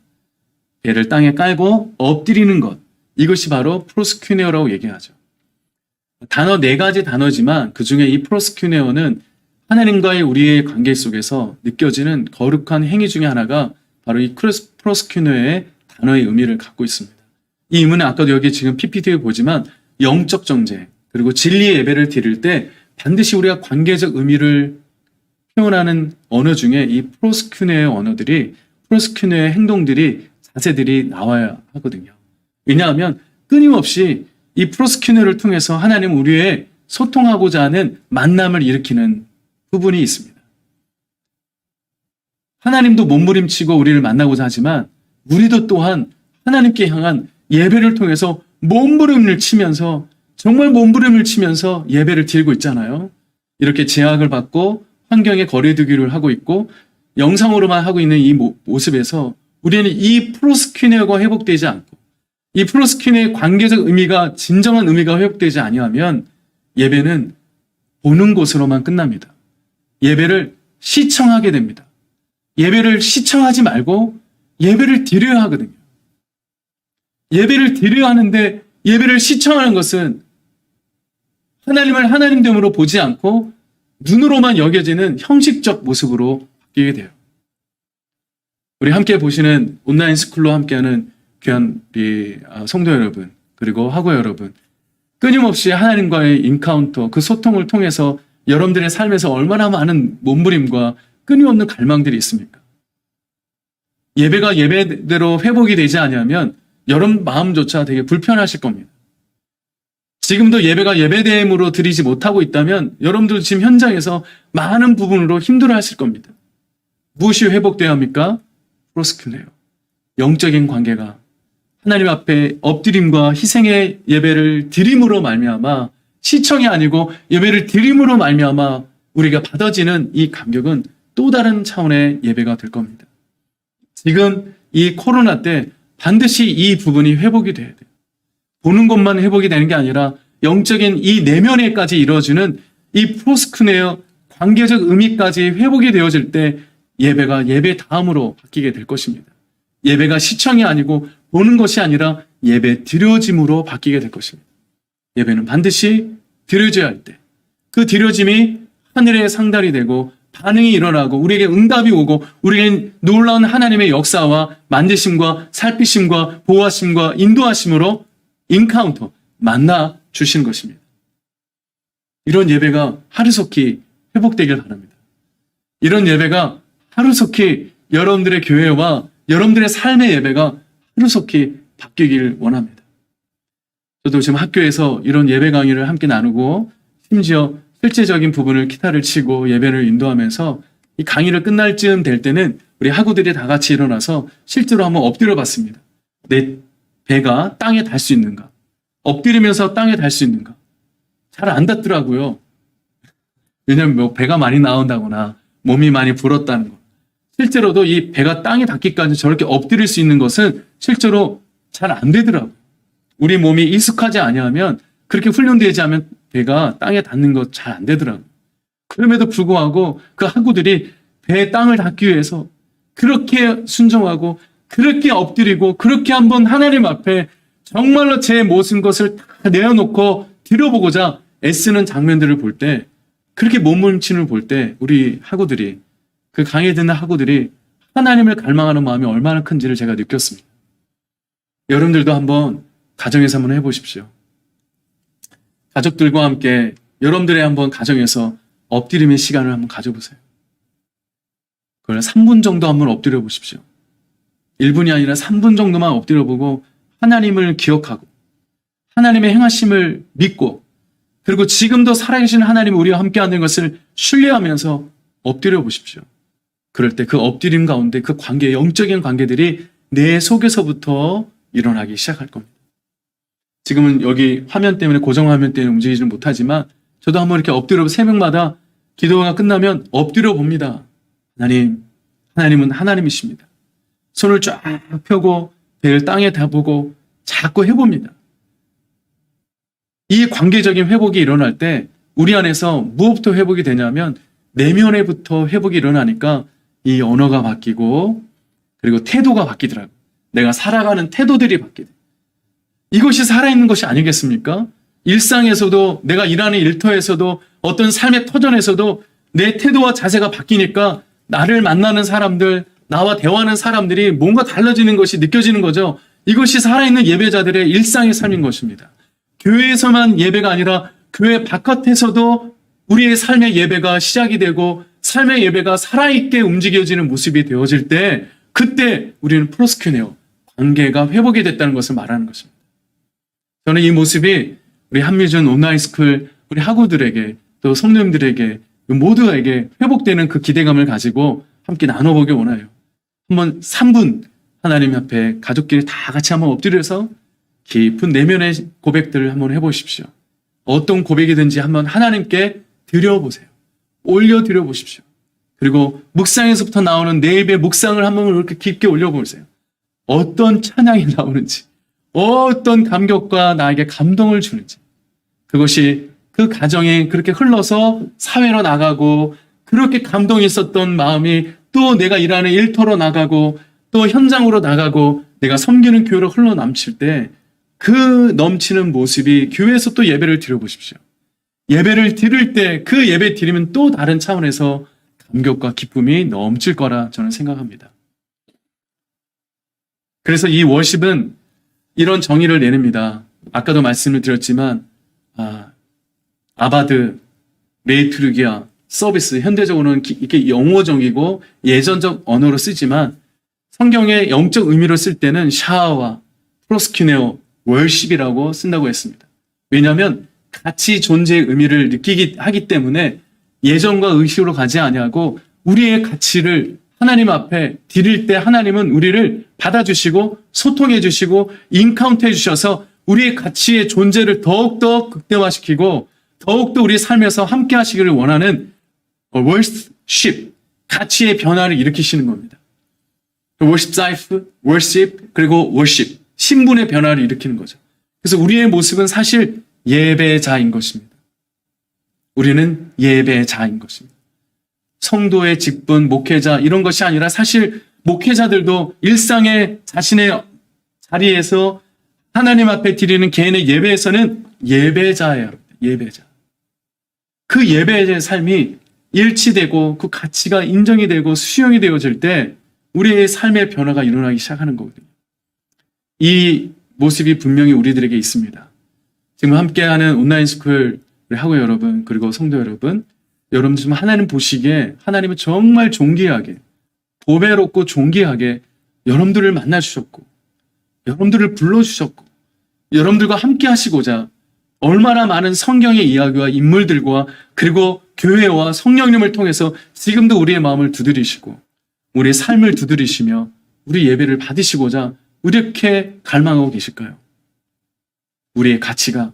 배를 땅에 깔고 엎드리는 것. 이것이 바로 프로스큐네어라고 얘기하죠. 단어 4가지 단어지만 그 중에 이 프로스큐네어는 하나님과의 우리의 관계 속에서 느껴지는 거룩한 행위 중에 하나가 바로 이 프로스큐네어의 단어의 의미를 갖고 있습니다. 이 의미는 아까도 여기 지금 PPT에 보지만 영적 정죄 그리고 진리의 예배를 드릴 때 반드시 우리가 관계적 의미를 표현하는 언어 중에 이 프로스큐네어의 행동들이 자세들이 나와야 하거든요. 왜냐하면 끊임없이 이 프로스큐네어를 통해서 하나님은 우리의 소통하고자 하는 만남을 일으키는 부분이 있습니다. 하나님도 몸부림치고 우리를 만나고자 하지만 우리도 또한 하나님께 향한 예배를 통해서 몸부림을 치면서 정말 몸부림을 치면서 예배를 드리고 있잖아요. 이렇게 제약을 받고 환경에 거리두기를 하고 있고 영상으로만 하고 있는 이 모습에서 우리는 이 프로스큐네어가 회복되지 않고 이 프로스큐네어의 관계적 의미가 진정한 의미가 회복되지 아니하면 예배는 보는 것으로만 끝납니다. 예배를 시청하게 됩니다. 예배를 시청하지 말고 예배를 드려야 하거든요. 예배를 드려야 하는데 예배를 시청하는 것은 하나님을 하나님됨으로 보지 않고 눈으로만 여겨지는 형식적 모습으로 바뀌게 돼요. 우리 함께 보시는 온라인 스쿨로 함께하는 귀한 우리 성도 여러분 그리고 학우 여러분 끊임없이 하나님과의 인카운터 그 소통을 통해서 여러분들의 삶에서 얼마나 많은 몸부림과 끊임없는 갈망들이 있습니까? 예배가 예배대로 회복이 되지 않으면 여러분 마음조차 되게 불편하실 겁니다. 지금도 예배가 예배됨으로 드리지 못하고 있다면 여러분들 지금 현장에서 많은 부분으로 힘들어 하실 겁니다. 무엇이 회복되어야 합니까? 프로스큐네어. 영적인 관계가 하나님 앞에 엎드림과 희생의 예배를 드림으로 말미암아 시청이 아니고 예배를 드림으로 말미암아 우리가 받아지는 이 감격은 또 다른 차원의 예배가 될 겁니다. 지금 이 코로나 때 반드시 이 부분이 회복이 돼야 돼요. 보는 것만 회복이 되는 게 아니라 영적인 이 내면에까지 이루어지는 이 프로스큐네어 관계적 의미까지 회복이 되어질 때 예배가 예배 다음으로 바뀌게 될 것입니다. 예배가 시청이 아니고 보는 것이 아니라 예배 드려짐으로 바뀌게 될 것입니다. 예배는 반드시 드려져야 할 때 그 드려짐이 하늘의 상달이 되고 반응이 일어나고 우리에게 응답이 오고 우리에게 놀라운 하나님의 역사와 만지심과 살피심과 보호하심과 인도하심으로 인카운터 만나 주시는 것입니다. 이런 예배가 하루속히 회복되길 바랍니다. 이런 예배가 하루속히 여러분들의 교회와 여러분들의 삶의 예배가 하루속히 바뀌길 원합니다. 저도 지금 학교에서 이런 예배 강의를 함께 나누고 심지어 실제적인 부분을 기타를 치고 예배를 인도하면서 이 강의를 끝날 즈음 될 때는 우리 학우들이 다 같이 일어나서 실제로 한번 엎드려 봤습니다. 내 배가 땅에 닿을 수 있는가? 엎드리면서 땅에 닿을 수 있는가? 잘 안 닿더라고요. 왜냐하면 뭐 배가 많이 나온다거나 몸이 많이 불었다는 거. 실제로도 이 배가 땅에 닿기까지 저렇게 엎드릴 수 있는 것은 실제로 잘 안 되더라고요. 우리 몸이 익숙하지 아니하면 그렇게 훈련되지 않으면 배가 땅에 닿는 것 잘 안 되더라고요. 그럼에도 불구하고 그 학우들이 배에 땅을 닿기 위해서 그렇게 순종하고 그렇게 엎드리고 그렇게 한번 하나님 앞에 정말로 제 모든 것을 다 내어놓고 드려보고자 애쓰는 장면들을 볼 때 그렇게 몸부림침을 볼 때 우리 학우들이 그 강의 듣는 학우들이 하나님을 갈망하는 마음이 얼마나 큰지를 제가 느꼈습니다. 여러분들도 한번 가정에서 한번 해보십시오. 가족들과 함께 여러분들의 한번 가정에서 엎드림의 시간을 한번 가져보세요. 그걸 3분 정도 한번 엎드려 보십시오. 1분이 아니라 3분 정도만 엎드려 보고 하나님을 기억하고 하나님의 행하심을 믿고 그리고 지금도 살아계신 하나님이 우리와 함께하는 것을 신뢰하면서 엎드려 보십시오. 그럴 때 그 엎드림 가운데 그 관계, 영적인 관계들이 내 속에서부터 일어나기 시작할 겁니다. 지금은 여기 화면 때문에 고정 화면 때문에 움직이지는 못하지만 저도 한번 이렇게 엎드려 새벽마다 기도가 끝나면 엎드려 봅니다. 하나님은 하나님이십니다. 손을 쫙 펴고 배를 땅에 대보고 자꾸 해봅니다. 이 관계적인 회복이 일어날 때 우리 안에서 무엇부터 회복이 되냐면 내면에부터 회복이 일어나니까 이 언어가 바뀌고 그리고 태도가 바뀌더라고요. 내가 살아가는 태도들이 바뀌대. 이것이 살아있는 것이 아니겠습니까? 일상에서도 내가 일하는 일터에서도 어떤 삶의 터전에서도 내 태도와 자세가 바뀌니까 나를 만나는 사람들, 나와 대화하는 사람들이 뭔가 달라지는 것이 느껴지는 거죠. 이것이 살아있는 예배자들의 일상의 삶인 것입니다. 교회에서만 예배가 아니라 교회 바깥에서도 우리의 삶의 예배가 시작이 되고 삶의 예배가 살아있게 움직여지는 모습이 되어질 때 그때 우리는 프로스큐네오, 관계가 회복이 됐다는 것을 말하는 것입니다. 저는 이 모습이 우리 한미준 온라인스쿨 우리 학우들에게 또 성도님들에게 모두에게 회복되는 그 기대감을 가지고 함께 나눠보기 원해요. 한번 3분 하나님 앞에 가족끼리 다 같이 한번 엎드려서 깊은 내면의 고백들을 한번 해보십시오. 어떤 고백이든지 한번 하나님께 드려보세요. 올려드려 보십시오. 그리고 묵상에서부터 나오는 내 입의 묵상을 한번 이렇게 깊게 올려보세요. 어떤 찬양이 나오는지, 어떤 감격과 나에게 감동을 주는지, 그것이 그 가정에 그렇게 흘러서 사회로 나가고 그렇게 감동이 있었던 마음이 또 내가 일하는 일터로 나가고 또 현장으로 나가고 내가 섬기는 교회로 흘러넘칠 때 그 넘치는 모습이 교회에서 또 예배를 드려보십시오. 예배를 드릴 때 그 예배 드리면 또 다른 차원에서 감격과 기쁨이 넘칠 거라 저는 생각합니다. 그래서 이 워십은 이런 정의를 내립니다. 아까도 말씀을 드렸지만 아바드, 레이투르기아, 서비스, 현대적으로는 이렇게 영어적이고 예전적 언어로 쓰지만 성경의 영적 의미로 쓸 때는 샤아와 프로스큐네오, 월십이라고 쓴다고 했습니다. 왜냐하면 같이 존재의 의미를 느끼기 하기 때문에 예전과 의식으로 가지 아니하고 우리의 가치를 하나님 앞에 드릴 때 하나님은 우리를 받아주시고 소통해 주시고 인카운트 해주셔서 우리의 가치의 존재를 더욱더 극대화시키고 더욱더 우리 삶에서 함께 하시기를 원하는 월십, 가치의 변화를 일으키시는 겁니다. 월십 사이프, 월십, 그리고 월십, 신분의 변화를 일으키는 거죠. 그래서 우리의 모습은 사실 예배자인 것입니다. 우리는 예배자인 것입니다. 성도의 직분, 목회자 이런 것이 아니라 사실 목회자들도 일상의 자신의 자리에서 하나님 앞에 드리는 개인의 예배에서는 예배자예요. 예배자. 그 예배의 삶이 일치되고 그 가치가 인정이 되고 수용이 되어질 때 우리의 삶의 변화가 일어나기 시작하는 거거든요. 이 모습이 분명히 우리들에게 있습니다. 지금 함께하는 온라인 스쿨 학우 여러분 그리고 성도 여러분, 여러분 지금 하나님 보시기에 하나님은 정말 존귀하게 보배롭고 존귀하게 여러분들을 만나주셨고 여러분들을 불러주셨고 여러분들과 함께 하시고자 얼마나 많은 성경의 이야기와 인물들과 그리고 교회와 성령님을 통해서 지금도 우리의 마음을 두드리시고 우리의 삶을 두드리시며 우리 예배를 받으시고자 이렇게 갈망하고 계실까요? 우리의 가치가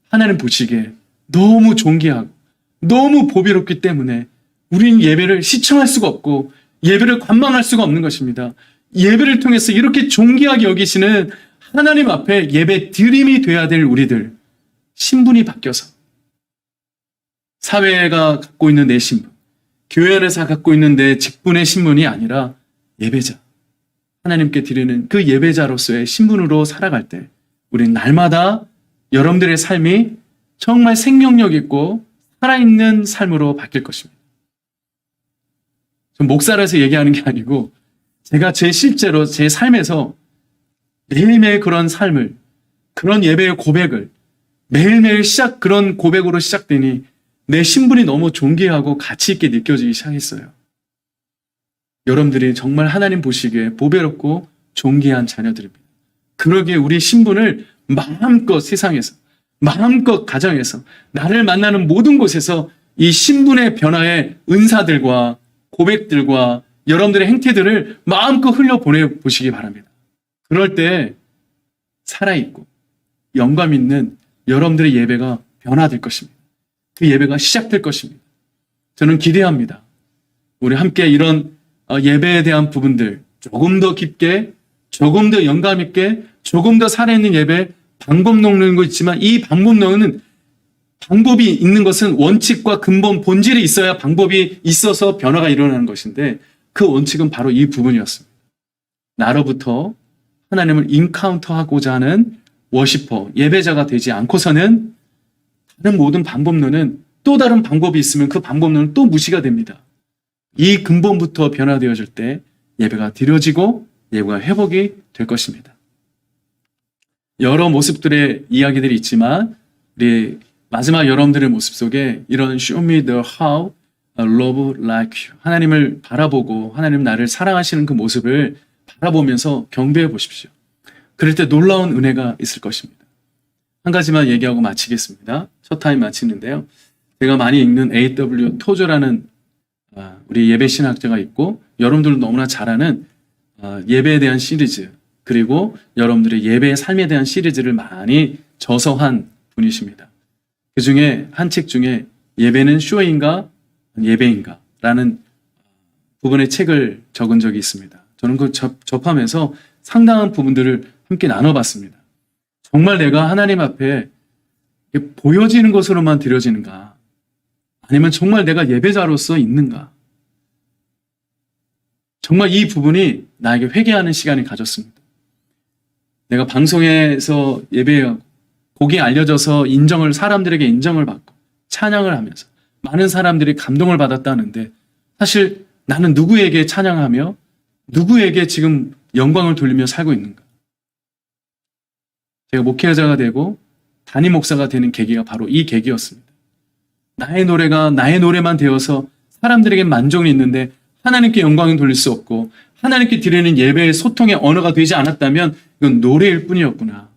하나님 보시기에 너무 존귀하고 너무 보배롭기 때문에 우리는 예배를 시청할 수가 없고 예배를 관망할 수가 없는 것입니다. 예배를 통해서 이렇게 존귀하게 여기시는 하나님 앞에 예배 드림이 돼야 될 우리들, 신분이 바뀌어서 사회가 갖고 있는 내 신분, 교회 안에서 갖고 있는 내 직분의 신분이 아니라 예배자, 하나님께 드리는 그 예배자로서의 신분으로 살아갈 때 우리는 날마다 여러분들의 삶이 정말 생명력 있고 살아있는 삶으로 바뀔 것입니다. 전 목사라서 얘기하는 게 아니고 제가 실제로 제 삶에서 매일매일 그런 삶을, 그런 예배의 고백을 매일매일 그런 고백으로 시작되니 내 신분이 너무 존귀하고 가치 있게 느껴지기 시작했어요. 여러분들이 정말 하나님 보시기에 보배롭고 존귀한 자녀들입니다. 그러기에 우리 신분을 마음껏 세상에서, 마음껏 가정에서, 나를 만나는 모든 곳에서 이 신분의 변화의 은사들과 고백들과 여러분들의 행태들을 마음껏 흘려보내보시기 바랍니다. 그럴 때 살아있고 영감 있는 여러분들의 예배가 변화될 것입니다. 그 예배가 시작될 것입니다. 저는 기대합니다. 우리 함께 이런 예배에 대한 부분들 조금 더 깊게, 조금 더 영감 있게, 조금 더 살아있는 예배 방법론은 거 있지만 이 방법론은 방법이 있는 것은 원칙과 근본 본질이 있어야 방법이 있어서 변화가 일어나는 것인데 그 원칙은 바로 이 부분이었습니다. 나로부터 하나님을 인카운터하고자 하는 워시퍼, 예배자가 되지 않고서는 다른 모든 방법론은 또 다른 방법이 있으면 그 방법론은 또 무시가 됩니다. 이 근본부터 변화되어질 때 예배가 드려지고 예배가 회복이 될 것입니다. 여러 모습들의 이야기들이 있지만 우리 마지막 여러분들의 모습 속에 이런 Show me the how I love like you, 하나님을 바라보고 하나님 나를 사랑하시는 그 모습을 바라보면서 경배해 보십시오. 그럴 때 놀라운 은혜가 있을 것입니다. 한 가지만 얘기하고 마치겠습니다. 첫 타임 마치는데요. 제가 많이 읽는 A.W. 토저라는 우리 예배 신학자가 있고 여러분들도 너무나 잘 아는 예배에 대한 시리즈, 그리고 여러분들의 예배의 삶에 대한 시리즈를 많이 저서한 분이십니다. 그 중에 한 책 중에 예배는 쇼인가 예배인가 라는 부분의 책을 적은 적이 있습니다. 저는 그 접하면서 상당한 부분들을 함께 나눠봤습니다. 정말 내가 하나님 앞에 보여지는 것으로만 드려지는가? 아니면 정말 내가 예배자로서 있는가? 정말 이 부분이 나에게 회개하는 시간을 가졌습니다. 내가 방송에서 예배하고 복이 알려져서 사람들에게 인정을 받고 찬양을 하면서 많은 사람들이 감동을 받았다는데 사실 나는 누구에게 찬양하며 누구에게 지금 영광을 돌리며 살고 있는가? 제가 목회자가 되고 담임 목사가 되는 계기가 바로 이 계기였습니다. 나의 노래가 나의 노래만 되어서 사람들에게 만족이 있는데 하나님께 영광을 돌릴 수 없고 하나님께 드리는 예배의 소통의 언어가 되지 않았다면 이건 노래일 뿐이었구나.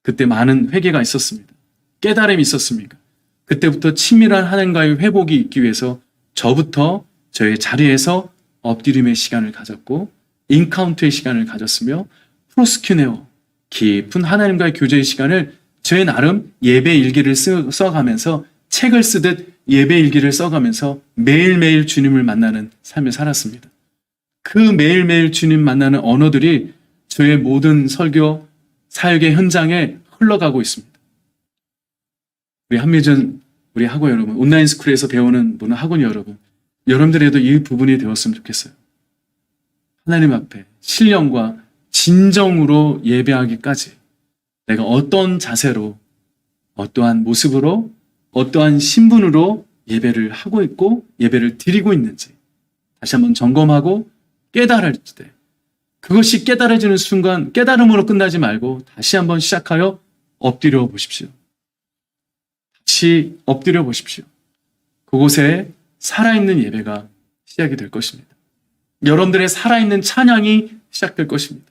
그때 많은 회개가 있었습니다. 깨달음이 있었습니까? 그때부터 친밀한 하나님과의 회복이 있기 위해서 저부터 저의 자리에서 엎드림의 시간을 가졌고 인카운트의 시간을 가졌으며 프로스큐네오, 깊은 하나님과의 교제의 시간을 제 나름 예배 일기를 써가면서 책을 쓰듯 예배 일기를 써가면서 매일매일 주님을 만나는 삶을 살았습니다. 그 매일매일 주님 만나는 언어들이 저의 모든 설교, 사역의 현장에 흘러가고 있습니다. 우리 한미전, 우리 학원 여러분, 온라인 스쿨에서 배우는 모든 학원 여러분, 여러분들에도 이 부분이 되었으면 좋겠어요. 하나님 앞에 신령과 진정으로 예배하기까지 내가 어떤 자세로, 어떠한 모습으로, 어떠한 신분으로 예배를 하고 있고 예배를 드리고 있는지 다시 한번 점검하고 깨달을 때, 그것이 깨달아지는 순간 깨달음으로 끝나지 말고 다시 한번 시작하여 엎드려 보십시오. 다시 엎드려 보십시오. 그곳에 살아있는 예배가 시작이 될 것입니다. 여러분들의 살아있는 찬양이 시작될 것입니다.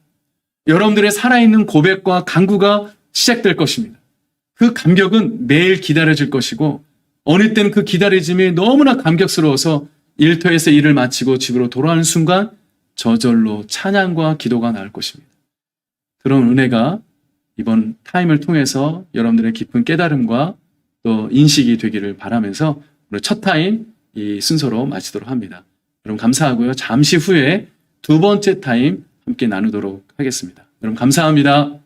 여러분들의 살아있는 고백과 간구가 시작될 것입니다. 그 감격은 매일 기다려질 것이고 어느 때는 그 기다려짐이 너무나 감격스러워서 일터에서 일을 마치고 집으로 돌아오는 순간 저절로 찬양과 기도가 나올 것입니다. 그런 은혜가 이번 타임을 통해서 여러분들의 깊은 깨달음과 또 인식이 되기를 바라면서 오늘 첫 타임 이 순서로 마치도록 합니다. 여러분 감사하고요. 잠시 후에 두 번째 타임 함께 나누도록 하겠습니다. 여러분 감사합니다.